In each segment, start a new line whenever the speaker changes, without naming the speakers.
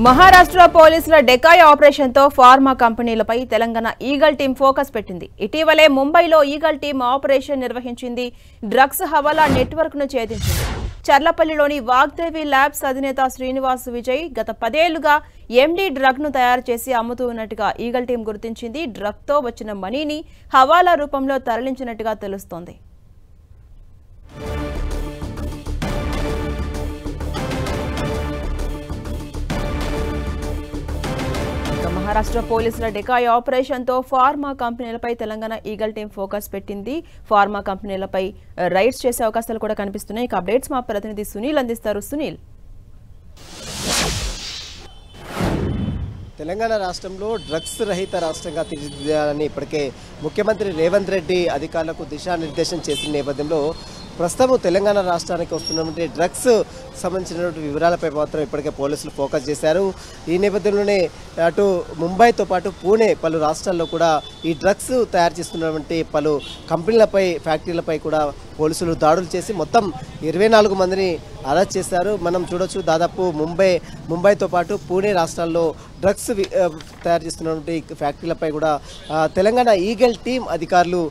మహారాష్ట్ర పోలీసుల డెకాయ్ ఆపరేషన్తో ఫార్మా కంపెనీలపై తెలంగాణ ఈగల్ టీం ఫోకస్ పెట్టింది. ఇటీవలే ముంబైలో ఈగల్ టీం ఆపరేషన్ నిర్వహించింది. డ్రగ్స్ హవాలా నెట్వర్క్ను ఛేదించింది. చర్లపల్లిలోని వాగ్దేవి ల్యాబ్స్ అధినేత శ్రీనివాస్ విజయ్ గత 10 ఏళ్లుగా ఎండీ డ్రగ్ను తయారు చేసి అమ్ముతూ ఉన్నట్టుగా ఈగల్ టీం గుర్తించింది. డ్రగ్తో వచ్చిన మనీని హవాలా రూపంలో తరలించినట్టుగా తెలుస్తోంది. మహారాష్ట్ర పోలీసుల డెకాయ్ ఆపరేషన్తో ఫార్మా కంపెనీలపై తెలంగాణ ఈగల్ టీం ఫోకస్ పెట్టింది. ఫార్మా కంపెనీలపై రైడ్స్ చేసే అవకాశాలు కూడా కనిపిస్తున్నాయి. ఇక అప్డేట్స్ మా ప్రతినిధి సునీల్ అందిస్తారు. సునీల్,
తెలంగాణ రాష్ట్రంలో డ్రగ్స్ రహిత రాష్ట్రంగా తీర్చిదిద్దాలని ఇప్పటికే ముఖ్యమంత్రి రేవంత్ రెడ్డి అధికారులకు దిశానిర్దేశం చేసిన నేపథ్యంలో ప్రస్తుతం తెలంగాణ రాష్ట్రానికి వస్తున్నటువంటి డ్రగ్స్ సంబంధించినటువంటి వివరాలపై మాత్రం ఇప్పటికే పోలీసులు ఫోకస్ చేశారు. ఈ నేపథ్యంలోనే అటు ముంబైతో పాటు పూణే పలు రాష్ట్రాల్లో కూడా ఈ డ్రగ్స్ తయారు చేస్తున్నటువంటి పలు కంపెనీలపై ఫ్యాక్టరీలపై కూడా పోలీసులు దాడులు చేసి మొత్తం 24 మందిని అరెస్ట్ చేశారు. మనం చూడొచ్చు, దాదాపు ముంబైతో పాటు పూణే రాష్ట్రాల్లో డ్రగ్స్ తయారు చేస్తున్నటువంటి ఫ్యాక్టరీలపై కూడా తెలంగాణ ఈగల్ టీం అధికారులు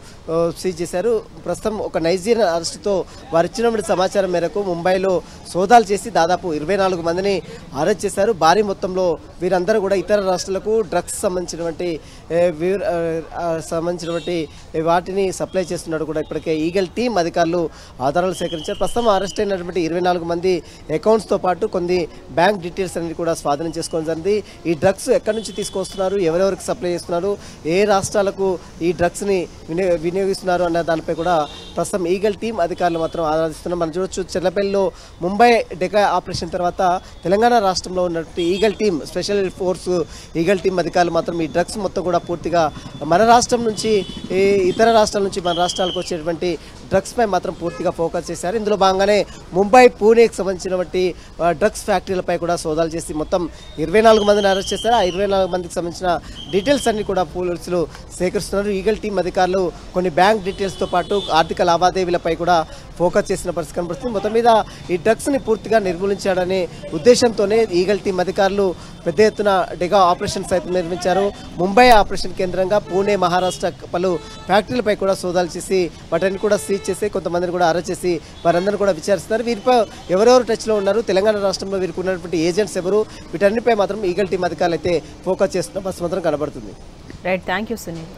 సీజ్ చేశారు. ప్రస్తుతం ఒక నైజీరియన్ అరెస్టుతో వారు ఇచ్చినటువంటి సమాచారం మేరకు ముంబైలో సోదాలు చేసి దాదాపు 24 మందిని అరెస్ట్ చేశారు. భారీ మొత్తంలో వీరందరూ కూడా ఇతర రాష్ట్రాలకు డ్రగ్స్ సంబంధించినటువంటి వాటిని సప్లై చేస్తున్నట్టు కూడా ఇప్పటికే ఈగల్ టీం అధికారులు ఆధారాలు సేకరించారు. ప్రస్తుతం అరెస్ట్ అయినటువంటి 24 మంది అకౌంట్స్తో పాటు కొన్ని బ్యాంక్ డీటెయిల్స్ అన్ని కూడా స్వాధీనం చేసుకోవడం జరిగింది. ఈ డ్రగ్స్ ఎక్కడి నుంచి తీసుకొస్తున్నారు, ఎవరెవరికి సప్లై చేస్తున్నారు, ఏ రాష్ట్రాలకు ఈ డ్రగ్స్ని వినియోగిస్తున్నారు అన్న దానిపై కూడా ప్రస్తుతం ఈగల్ టీం అధికారులు మాత్రం ఆరాధిస్తున్నారు. మనం చూడొచ్చు, చెర్లపల్లిలో ముంబై డెకాయ్ ఆపరేషన్ తర్వాత తెలంగాణ రాష్ట్రంలో ఉన్నటువంటి eagle team special force eagle team అధికారులు మాత్రం ఈ డ్రగ్స్ మొత్తం కూడా పూర్తిగా మన రాష్ట్రం నుంచి ఇతర రాష్ట్రాల నుంచి మన రాష్ట్రాలకు వచ్చేటువంటి డ్రగ్స్ పై మాత్రం పూర్తిగా ఫోకస్ చేశారు. ఇందులో భాగంగానే ముంబై పూణేకి సంబంధించినటువంటి డ్రగ్స్ ఫ్యాక్టరీలపై కూడా సోదాలు చేసి మొత్తం 24 మందిని అరెస్ట్ చేశారు. ఆ 24 మందికి సంబంధించిన డీటెయిల్స్ అన్ని కూడా పోలీసులు సేకరిస్తున్నారు. ఈగల్ టీం అధికారులు కొన్ని బ్యాంక్ డీటెయిల్స్తో పాటు ఆర్థిక లావాదేవీలపై కూడా ఫోకస్ చేసిన పరిస్థితి కనబడుతుంది. మొత్తం మీద ఈ డ్రగ్స్ని పూర్తిగా నిర్మూలించాడనే ఉద్దేశంతోనే ఈగల్ టీం అధికారులు పెద్ద ఎత్తున డెగా ఆపరేషన్ సైతం నిర్మించారు. ముంబై ఆపరేషన్ కేంద్రంగా పూణే, మహారాష్ట్ర పలు ఫ్యాక్టరీలపై కూడా సోదాలు చేసి వాటిని కూడా సీజ్ చేసి కొంతమందిని కూడా అరెస్ట్ చేసి వారందరినీ కూడా విచారిస్తున్నారు. వీరిపై ఎవరెవరు టచ్లో ఉన్నారు, తెలంగాణ రాష్ట్రంలో వీరికి ఉన్నటువంటి ఏజెంట్స్ ఎవరు, వీటన్నిటిపై మాత్రం ఈగల్ టీం అధికారులు అయితే ఫోకస్ చేస్తున్న పరిస్థితి మాత్రం కనబడుతుంది.
Right, thank you Sunil.